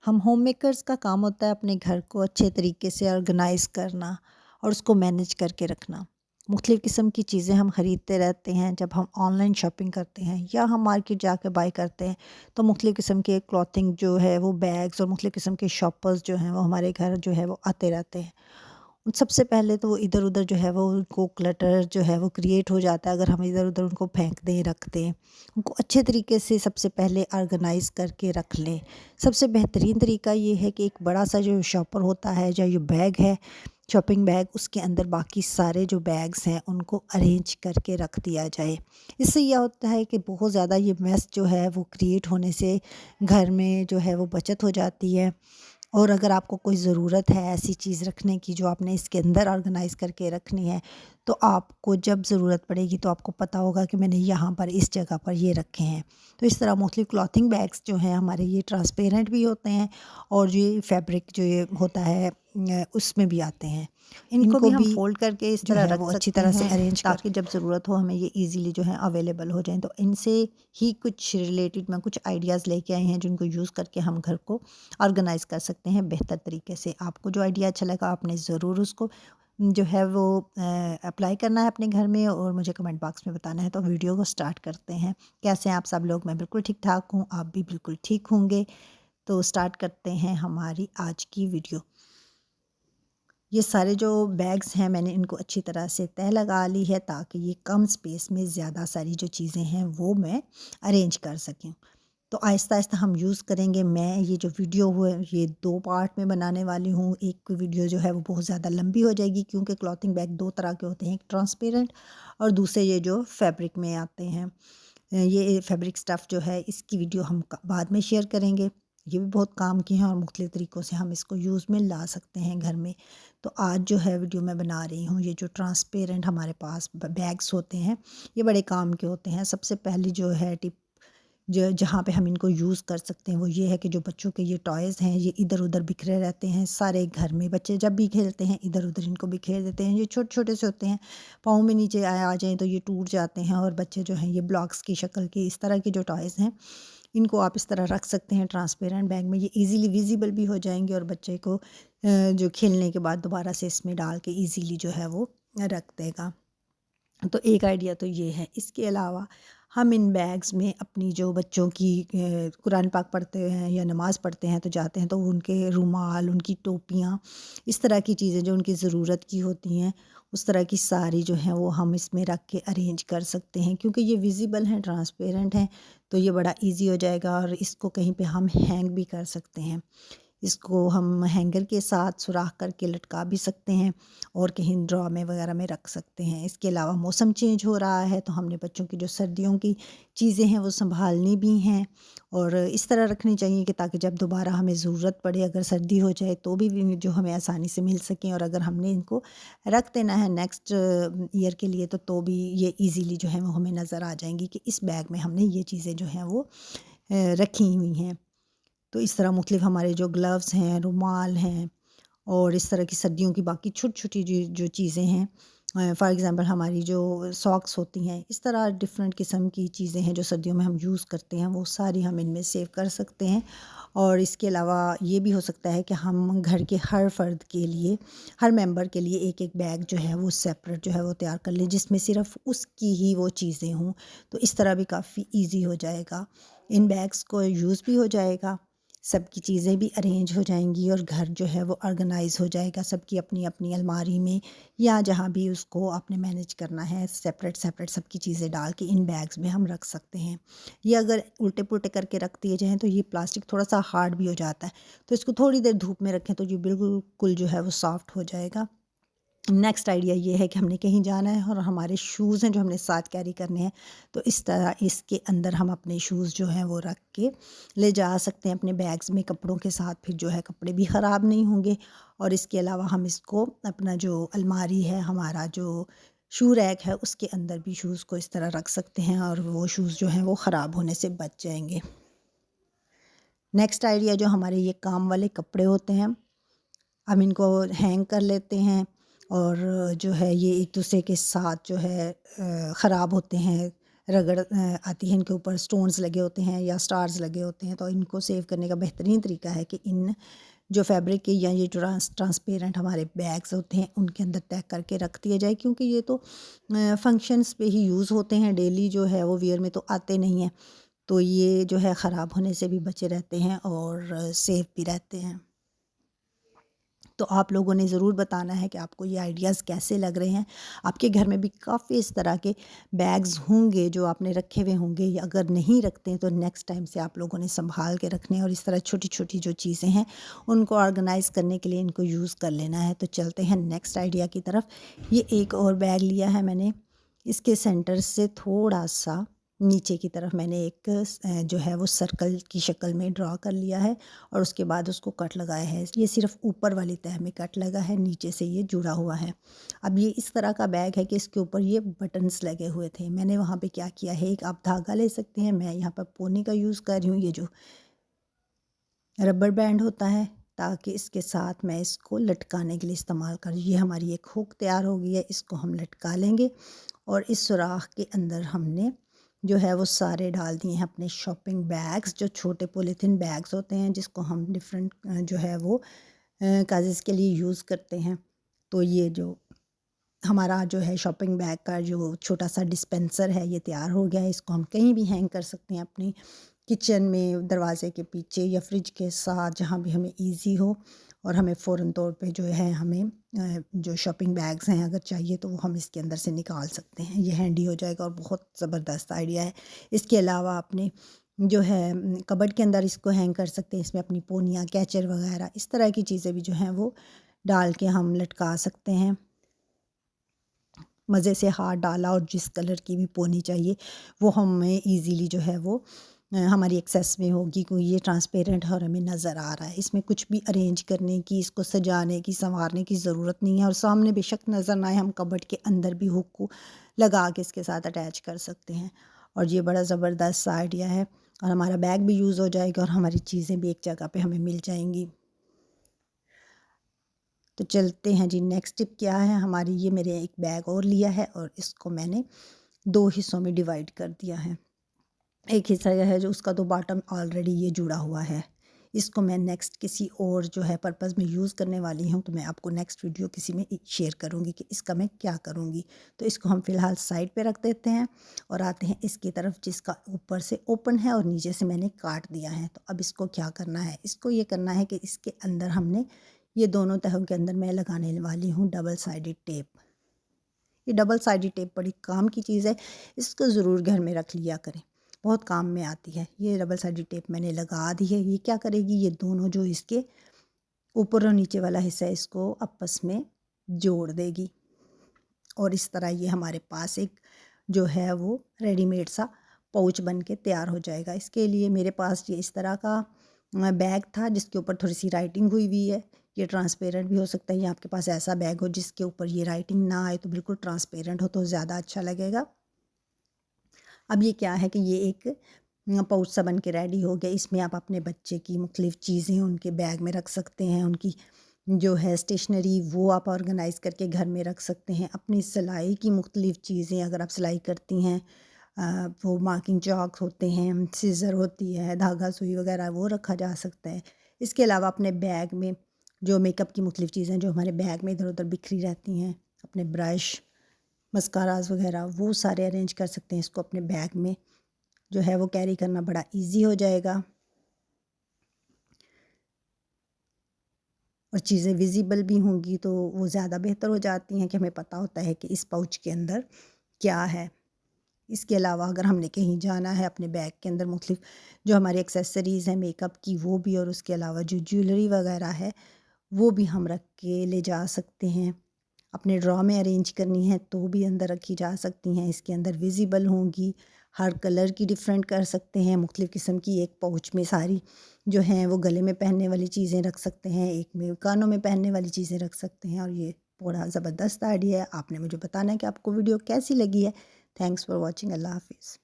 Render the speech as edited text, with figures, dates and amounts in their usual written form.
हम home makers का काम होता है अपने घर को अच्छे तरीके से ऑर्गेनाइज़ करना और उसको मैनेज करके रखना। मुख्तलिफ़ किस्म की चीज़ें हम ख़रीदते रहते हैं जब हम ऑनलाइन शॉपिंग करते हैं या हम मार्केट जाके बाय करते हैं, तो मुख्तलिफ़ किस्म के क्लॉथिंग जो है वो बैग्स और मुख्तलिफ़ किस्म के शॉपर्स जो हैं वो हमारे घर जो है वो आते रहते हैं। उन सबसे पहले तो वो इधर-उधर जो है वो उनको क्लटर जो है वो क्रिएट हो जाता है अगर हम इधर-उधर उनको फेंक दें, रख दें। उनको अच्छे तरीके से सबसे पहले ऑर्गेनाइज़ करके रख लें। सबसे बेहतरीन तरीका ये है कि एक बड़ा-सा जो शॉपर होता है या ये बैग है, शॉपिंग बैग, उसके अंदर बाकी सारे जो बैग्स हैं उनको अरेंज करके रख दिया जाए। इससे ये होता है कि बहुत ज़्यादा ये मेस जो है वो क्रिएट होने से घर में जो है वो बचत हो जाती है। और अगर आपको कोई ज़रूरत है ऐसी चीज़ रखने की जो आपने इसके अंदर ऑर्गेनाइज़ करके रखनी है, तो आपको जब ज़रूरत पड़ेगी तो आपको पता होगा कि मैंने यहाँ पर इस जगह पर ये रखे हैं। तो इस तरह मोस्टली क्लॉथिंग बैग्स जो हैं हमारे ये ट्रांसपेरेंट भी होते हैं और ये फैब्रिक जो ये होता है उसमें भी आते हैं। इनको इनको भी हम भी फ़ोल्ड करके इस जो तरह है रख वो अच्छी सकते तरह से हैं अरेंज कर ताकि जब ज़रूरत हो हमें ये ईज़िली जो है अवेलेबल हो जाएँ। तो इनसे ही कुछ रिलेटेड मैं कुछ आइडियाज़ लेके आई हैं जिनको यूज़ करके हम घर को ऑर्गेनाइज़ कर सकते हैं बेहतर तरीके से। आपको जो आइडिया अच्छा लगा आपने ज़रूर उसको जो है वो अप्लाई करना है अपने घर में और मुझे कमेंट बॉक्स में बताना है। तो वीडियो को स्टार्ट करते हैं। कैसे हैं आप सब लोग? मैं बिल्कुल ठीक-ठाक हूँ, आप भी बिल्कुल ठीक होंगे। तो स्टार्ट करते हैं हमारी आज की वीडियो। ये सारे जो बैग्स हैं मैंने इनको अच्छी तरह से तह लगा ली है ताकि ये कम स्पेस में ज़्यादा सारी जो चीज़ें हैं वो मैं अरेंज कर सकूँ। तो आहिस्ता-आहिस्ता हम यूज़ करेंगे। मैं ये जो वीडियो है ये 2 पार्ट में बनाने वाली हूँ। एक वीडियो जो है वो बहुत ज़्यादा लंबी हो जाएगी क्योंकि क्लॉथिंग बैग 2 तरह के होते हैं, एक ट्रांसपेरेंट और दूसरे ये जो फैब्रिक में आते हैं। ये फैब्रिक स्टफ़ जो है इसकी वीडियो हम बाद में शेयर करेंगे। ये भी बहुत काम की हैं और मुख्तलिफ़ तरीक़ों से हम इसको यूज़ में ला सकते हैं घर में। तो आज जो है वीडियो मैं बना रही हूँ ये जो ट्रांसपेरेंट हमारे पास बैग्स होते हैं ये बड़े काम के होते हैं। सबसे पहली जो है टिप जो जहाँ पे हम इनको यूज़ कर सकते हैं वो ये है कि जो बच्चों के ये टॉयज़ हैं ये इधर-उधर बिखरे रहते हैं सारे घर में। बच्चे जब भी खेलते हैं इधर-उधर इनको बिखेर देते हैं। ये छोटे-छोटे से होते हैं, पाँव में नीचे आ जाएँ तो ये टूट जाते हैं और बच्चे जो हैं ये ब्लॉक्स की शक्ल के इस तरह के जो टॉयज़ हैं इनको आप इस तरह रख सकते हैं ट्रांसपेरेंट बैग में। ये ईज़िली विज़िबल भी हो जाएँगे और बच्चे को जो खेलने के बाद दोबारा से इसमें डाल के ईज़िली जो है वो रख देगा। तो एक आइडिया तो ये है। इसके अलावा हम इन बैग्स में अपनी जो बच्चों की कुरान पाक पढ़ते हैं या नमाज़ पढ़ते हैं तो जाते हैं तो उनके रुमाल, उनकी टोपियाँ, इस तरह की चीज़ें जो उनकी ज़रूरत की होती हैं, उस तरह की सारी जो हैं वो हम इसमें रख के अरेंज कर सकते हैं। क्योंकि ये विज़िबल हैं, ट्रांसपेरेंट हैं, तो ये बड़ा ईज़ी हो जाएगा और इसको कहीं पे हम हैंग भी कर सकते हैं। इसको हम हैंगर के साथ सुराख करके लटका भी सकते हैं और कहीं ड्रॉ में वगैरह में रख सकते हैं। इसके अलावा मौसम चेंज हो रहा है तो हमने बच्चों की जो सर्दियों की चीज़ें हैं वो सँभालनी भी हैं और इस तरह रखनी चाहिए कि ताकि जब दोबारा हमें ज़रूरत पड़े अगर सर्दी हो जाए तो भी जो हमें आसानी से मिल सकें और अगर हमने इनको रख देना है नेक्स्ट ईयर के लिए तो भी ये ईज़िली जो है वो हमें नज़र आ जाएँगी कि इस बैग में हमने ये चीज़ें जो हैं वो रखी हुई हैं। तो इस तरह मुख्तलिफ़ हमारे जो ग्लव्स हैं, रुमाल हैं और इस तरह की सर्दियों की बाकी छोटी-छोटी जो जो चीज़ें हैं फॉर एग्ज़ाम्पल हमारी जो सॉक्स होती हैं, इस तरह डिफ़रेंट किस्म की चीज़ें हैं जो सर्दियों में हम यूज़ करते हैं, वो सारी हम इनमें सेव कर सकते हैं। और इसके अलावा ये भी हो सकता है कि हम घर के हर फ़र्द के लिए, हर मेंबर के लिए एक-एक बैग जो है वो सेपरेट जो है वो तैयार कर लें, जिसमें सिर्फ़ उसकी ही वो चीज़ें हों। तो इस तरह भी काफ़ी ईज़ी हो जाएगा। इन बैग्स को यूज़ भी हो जाएगा, सबकी चीज़ें भी अरेंज हो जाएँगी और घर जो है वो ऑर्गेनाइज़ हो जाएगा सबकी अपनी-अपनी अलमारी में या जहाँ भी उसको आपने मैनेज करना है सेपरेट-सेपरेट सबकी चीज़ें डाल के इन बैग्स में हम रख सकते हैं। ये अगर उल्टे-पुल्टे करके रख दिए जाएँ तो ये प्लास्टिक थोड़ा-सा हार्ड भी हो जाता है, तो इसको थोड़ी देर धूप में रखें तो ये बिल्कुल जो है वो सॉफ्ट हो जाएगा। नेक्स्ट आइडिया ये है कि हमने कहीं जाना है और हमारे शूज़ हैं जो हमने साथ कैरी करने हैं, तो इस तरह इसके अंदर हम अपने शूज़ जो हैं वो रख के ले जा सकते हैं अपने बैग्स में कपड़ों के साथ, फिर जो है कपड़े भी ख़राब नहीं होंगे और इसके अलावा हम इसको अपना जो अलमारी है, हमारा जो शू रैक है, उसके अंदर भी शूज़ को इस तरह रख सकते हैं और वो शूज़ जो हैं वो ख़राब होने से बच जाएँगे। नेक्स्ट आइडिया जो हमारे ये काम वाले कपड़े होते हैं, हम इनको हैंग कर लेते हैं और जो है ये एक दूसरे के साथ जो है ख़राब होते हैं, रगड़ आती है, इनके ऊपर स्टोन्स लगे होते हैं या स्टार्स लगे होते हैं। तो इनको सेव करने का बेहतरीन तरीका है कि इन जो फैब्रिक के या ये ट्रांसपेरेंट हमारे बैग्स होते हैं उनके अंदर तय करके रख दिया जाए, क्योंकि ये तो फंक्शंस पे ही यूज़ होते हैं, डेली जो है वो वियर में तो आते नहीं हैं। तो ये जो है ख़राब होने से भी बचे रहते हैं और सेफ़ भी रहते हैं। तो आप लोगों ने ज़रूर बताना है कि आपको ये आइडियाज़ कैसे लग रहे हैं। आपके घर में भी काफ़ी इस तरह के बैग्स होंगे जो आपने रखे हुए होंगे, या अगर नहीं रखते हैं तो नेक्स्ट टाइम से आप लोगों ने सँभाल के रखने हैं और इस तरह छोटी-छोटी जो चीज़ें हैं उनको ऑर्गेनाइज़ करने के लिए इनको यूज़ कर लेना है। तो चलते हैं नेक्स्ट आइडिया की तरफ। ये एक और बैग लिया है मैंने, इसके सेंटर से थोड़ा-सा नीचे की तरफ मैंने एक जो है वो सर्कल की शक्ल में ड्रा कर लिया है और उसके बाद उसको कट लगाया है। ये सिर्फ़ ऊपर वाली तह में कट लगा है, नीचे से ये जुड़ा हुआ है। अब ये इस तरह का बैग है कि इसके ऊपर ये बटन्स लगे हुए थे। मैंने वहाँ पे क्या किया है, एक आप धागा ले सकते हैं, मैं यहाँ पर पोनी का यूज़ कर रही हूँ, ये जो रबर बैंड होता है, ताकि इसके साथ मैं इसको लटकाने के लिए इस्तेमाल करूँ। ये हमारी एक हुक तैयार हो गई है, इसको हम लटका लेंगे और इस सुराख के अंदर हमने जो है वो सारे डाल दिए हैं अपने शॉपिंग बैग्स, जो छोटे पॉलीथीन बैग्स होते हैं जिसको हम डिफरेंट जो है वो काजेज़ के लिए यूज़ करते हैं। तो ये जो हमारा जो है शॉपिंग बैग का जो छोटा-सा डिस्पेंसर है, ये तैयार हो गया है। इसको हम कहीं भी हैंग कर सकते हैं, अपनी किचन में, दरवाज़े के पीछे या फ्रिज के साथ, जहाँ भी हमें ईज़ी हो और हमें फ़ौरन तौर पे जो है हमें जो शॉपिंग बैग्स हैं अगर चाहिए तो वो हम इसके अंदर से निकाल सकते हैं। ये हैंडी हो जाएगा और बहुत ज़बरदस्त आइडिया है। इसके अलावा अपने जो है कबर्ड के अंदर इसको हैंग कर सकते हैं। इसमें अपनी पोनियाँ, कैचर वग़ैरह इस तरह की चीज़ें भी जो हैं वो डाल के हम लटका सकते हैं। मज़े से हाथ डाला और जिस कलर की भी पोनी चाहिए वो हमें ईज़िली जो है वो हमारी एक्सेस में होगी, क्योंकि ये ट्रांसपेरेंट है और हमें नज़र आ रहा है। इसमें कुछ भी अरेंज करने की, इसको सजाने की, सँवारने की ज़रूरत नहीं है और सामने बेशक नज़र ना आए, हम कबर्ड के अंदर भी हुक को लगा के इसके साथ अटैच कर सकते हैं। और ये बड़ा ज़बरदस्त सा आइडिया है और हमारा बैग भी यूज़ हो जाएगा और हमारी चीज़ें भी एक जगह पे हमें मिल जाएँगी। तो चलते हैं जी, नेक्स्ट टिप क्या है हमारी। ये मेरे एक बैग और लिया है और इसको मैंने 2 हिस्सों में डिवाइड कर दिया है। एक हिस्सा यह है जो उसका तो बॉटम ऑलरेडी ये जुड़ा हुआ है। इसको मैं नेक्स्ट किसी और जो है पर्पज़ में यूज़ करने वाली हूँ, तो मैं आपको नेक्स्ट वीडियो किसी में शेयर करूँगी कि इसका मैं क्या करूँगी। तो इसको हम फ़िलहाल साइड पे रख देते हैं और आते हैं इसकी तरफ, जिसका ऊपर से ओपन है और नीचे से मैंने काट दिया है। तो अब इसको क्या करना है, इसको ये करना है कि इसके अंदर हमने ये दोनों तहों के अंदर मैं लगाने वाली हूँ डबल साइडेड टेप। ये डबल साइडेड टेप बड़ी काम की चीज़ है, इसको ज़रूर घर में रख लिया करें, बहुत काम में आती है। ये डबल साइडेड टेप मैंने लगा दी है। ये क्या करेगी, ये दोनों जो इसके ऊपर और नीचे वाला हिस्सा है इसको आपस में जोड़ देगी और इस तरह ये हमारे पास एक जो है वो रेडीमेड सा पाउच बन के तैयार हो जाएगा। इसके लिए मेरे पास ये इस तरह का बैग था जिसके ऊपर थोड़ी-सी राइटिंग हुई हुई है। ये ट्रांसपेरेंट भी हो सकता है, या आपके पास ऐसा बैग हो जिसके ऊपर ये राइटिंग ना आए, तो बिल्कुल ट्रांसपेरेंट हो तो ज़्यादा अच्छा लगेगा। अब ये क्या है कि ये एक पाउच सा बन के रेडी हो गया। इसमें आप अपने बच्चे की मुख्तलिफ़ चीज़ें उनके बैग में रख सकते हैं। उनकी जो है स्टेशनरी वो आप ऑर्गेनाइज़ करके घर में रख सकते हैं। अपनी सिलाई की मुख्तलिफ़ चीज़ें अगर आप सिलाई करती हैं, वो मार्किंग चॉक होते हैं, सीज़र होती है, धागा सुई वग़ैरह, वो रखा जा सकता है। इसके अलावा अपने बैग में जो मेकअप की मुख्तलिफ़ चीज़ें जो हमारे बैग में इधर-उधर बिखरी रहती हैं, अपने ब्रश, मस्काराज़ वग़ैरह, वो सारे अरेंज कर सकते हैं। इसको अपने बैग में जो है वो कैरी करना बड़ा ईज़ी हो जाएगा और चीज़ें विज़िबल भी होंगी, तो वो ज़्यादा बेहतर हो जाती हैं कि हमें पता होता है कि इस पाउच के अंदर क्या है। इसके अलावा अगर हमने कहीं जाना है, अपने बैग के अंदर मुख्तलिफ़ जो हमारी एक्सेसरीज़ हैं मेकअप की वो भी, और उसके अलावा जो ज्वेलरी वग़ैरह है वो भी हम रख के ले जा सकते हैं। अपने ड्रॉ में अरेंज करनी है तो भी अंदर रखी जा सकती हैं, इसके अंदर विज़िबल होंगी। हर कलर की डिफ़रेंट कर सकते हैं, मुख्तलिफ़ किस्म की एक पाउच में सारी जो हैं वो गले में पहनने वाली चीज़ें रख सकते हैं, एक में कानों में पहनने वाली चीज़ें रख सकते हैं और ये बड़ा ज़बरदस्त आइडिया है। आपने मुझे बताना है कि आपको वीडियो कैसी लगी है। Thanks for watching. अल्लाह हाफ़िज़।